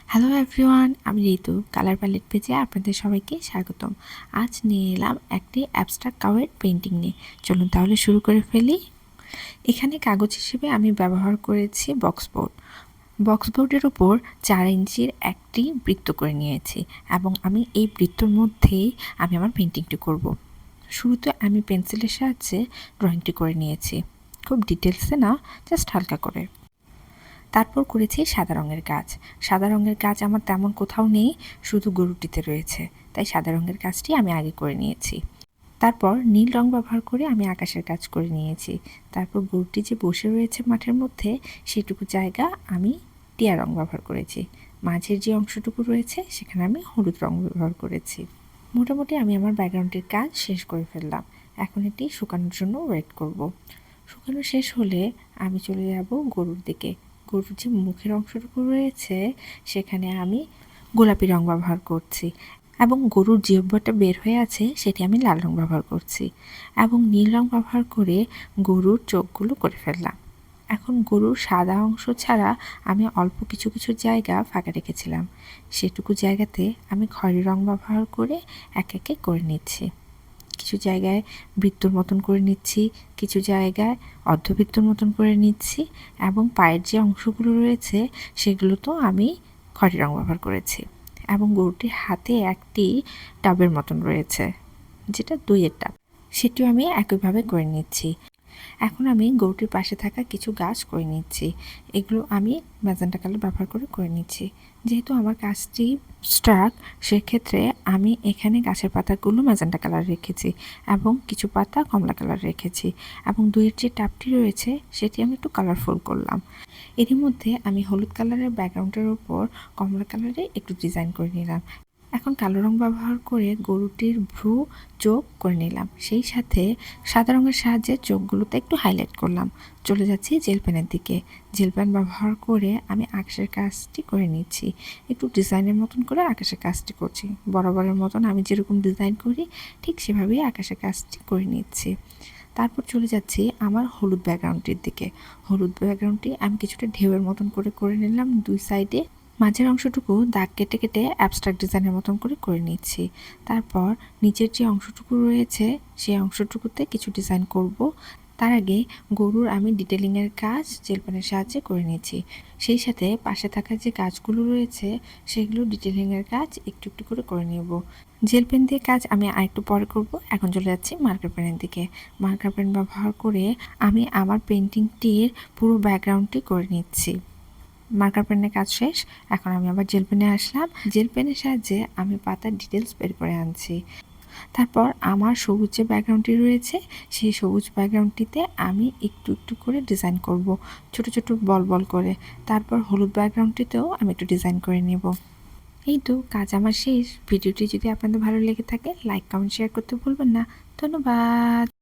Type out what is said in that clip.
Hello everyone, আমি ঋতু colour palette পেজে আপনাদের সবাইকে স্বাগতম। আজ নিয়ে এলাম একটি অ্যাবস্ট্রাক্ট কাওয়ার্ড পেন্টিং নিয়ে। চলুন তাহলে শুরু করে ফেলি। এখানে কাগজ হিসেবে আমি ব্যবহার করেছি বক্সবোর্ডের উপর 4 ইঞ্চির একটি বৃত্ত করে নিয়েছি এবং আমি এই বৃত্তর মধ্যেই আমি আমার পেন্টিংটি করব। শুরুতে আমি পেন্সিলের সাহায্যে ড্রয়িংটি করে নিয়েছি, খুব ডিটেলসে না, জাস্ট হালকা করে। তারপর করেছি সাদা রঙের কাজ। সাদা রঙের কাজ আমার তেমন কোথাও নেই, শুধু গরুটিতে রয়েছে, তাই সাদা রঙের কাজটি আমি আগে করে নিয়েছি। তারপর নীল রং ব্যবহার করে আমি আকাশের কাজ করে নিয়েছি। তারপর গরুটি যে বসে রয়েছে মাঠের মধ্যে, সেটুকু জায়গা আমি টিয়া রং ব্যবহার করেছি। মাঝের যে অংশটুকু রয়েছে সেখানে আমি হলুদ রং ব্যবহার করেছি। মোটামুটি আমি আমার ব্যাকগ্রাউন্ডের কাজ শেষ করে ফেললাম। এখন এটি শুকানোর জন্য ওয়েট করব। শুকানো শেষ হলে আমি চলে যাব গরুর দিকে। গরুর যে মুখের অংশটুকু রয়েছে সেখানে আমি গোলাপি রং ব্যবহার করছি এবং গরুর জিহ্বাটা বের হয়ে আছে সেটি আমি লাল রং ব্যবহার করছি এবং নীল রং ব্যবহার করে গরুর চোখগুলো করে ফেললাম। এখন গরুর সাদা অংশ ছাড়া আমি অল্প কিছু কিছু জায়গা ফাঁকা রেখেছিলাম, সেটুকু জায়গাতে আমি খয়েরি রং ব্যবহার করে এক একে করে নিচ্ছি। কিছু জায়গায় বৃত্তর মতন করে নিচ্ছি, কিছু জায়গায় অর্ধবৃত্তর মতন করে নিচ্ছি এবং পায়ের যে অংশগুলো রয়েছে সেগুলো তো আমি খয়েরি রং ব্যবহার করেছি। এবং গরুটির হাতে একটি টাবের মতন রয়েছে, যেটা দইয়ের টাব, সেটিও আমি একইভাবে করে নিচ্ছি। এখন আমি গরুটির পাশে থাকা কিছু গাছ করে নিচ্ছি। এগুলো আমি ম্যাজেন্টা কালার ব্যবহার করে নিচ্ছি। যেহেতু আমার গাছটি স্ট্রাক, সেক্ষেত্রে আমি এখানে গাছের পাতাগুলো ম্যাজেন্টা কালার রেখেছি এবং কিছু পাতা কমলা কালার রেখেছি এবং দইয়ের যে টাবটি রয়েছে সেটি আমি একটু কালারফুল করলাম। এরই মধ্যে আমি হলুদ কালারের ব্যাকগ্রাউন্ডের উপর কমলা কালারে একটু ডিজাইন করে নিলাম। এখন কালো রং ব্যবহার করে গরুটির ভ্রু চোখ করে নিলাম, সেই সাথে সাদা রঙের সাহায্যে চোখগুলোতে একটু হাইলাইট করলাম। চলে যাচ্ছি জেল পেনের দিকে। জেল পেন ব্যবহার করে আমি আকাশের কাজটি করে নিচ্ছি। একটু ডিজাইনের মতন করে আকাশের কাজটি করছি, বরাবরের মতন আমি যেরকম ডিজাইন করি ঠিক সেভাবেই আকাশের কাজটি করে নিচ্ছি। তারপর চলে যাচ্ছি আমার হলুদ ব্যাকগ্রাউন্ডটির দিকে। হলুদ ব্যাকগ্রাউন্ডটি আমি কিছুটা ঢেউয়ের মতন করে নিলাম দুই সাইডে। মাঝের অংশটুকু দাগ কেটে কেটে অ্যাবস্ট্রাক্ট ডিজাইনের মতন করে নিচ্ছি। তারপর নিচের যে অংশটুকু রয়েছে সেই অংশটুকুতে কিছু ডিজাইন করব। তার আগে গরুর আমি ডিটেলিংয়ের কাজ জেল পেনের সাহায্যে করে নিচ্ছি। সেই সাথে পাশে থাকা যে কাজগুলো রয়েছে সেগুলো ডিটেলিংয়ের কাজ একটু একটু করে নেব। জেল পেন দিয়ে কাজ আমি আরেকটু পরে করব। এখন চলে যাচ্ছি মার্কার পেনের দিকে। মার্কার পেন ব্যবহার করে আমি আমার পেন্টিংটির পুরো ব্যাকগ্রাউন্ডটি করে নিচ্ছি। মার্কার পেনের কাজ শেষ। এখন আমি আবার জেল পেনে আসলাম। জেল পেনের সাহায্যে আমি পাতার ডিটেলস বের করে আনছি। তারপর আমার সবুজ যে ব্যাকগ্রাউন্ডটি রয়েছে সেই সবুজ ব্যাকগ্রাউন্ডটিতে আমি একটু একটু করে ডিজাইন করব, ছোট ছোট বল বল করে। তারপর হলুদ ব্যাকগ্রাউন্ডটিতেও আমি একটু ডিজাইন করে নেব। এই তো কাজ আমার শেষ। ভিডিওটি যদি আপনাদের ভালো লেগে থাকে লাইক, কমেন্ট, শেয়ার করতে ভুলবেন না। ধন্যবাদ।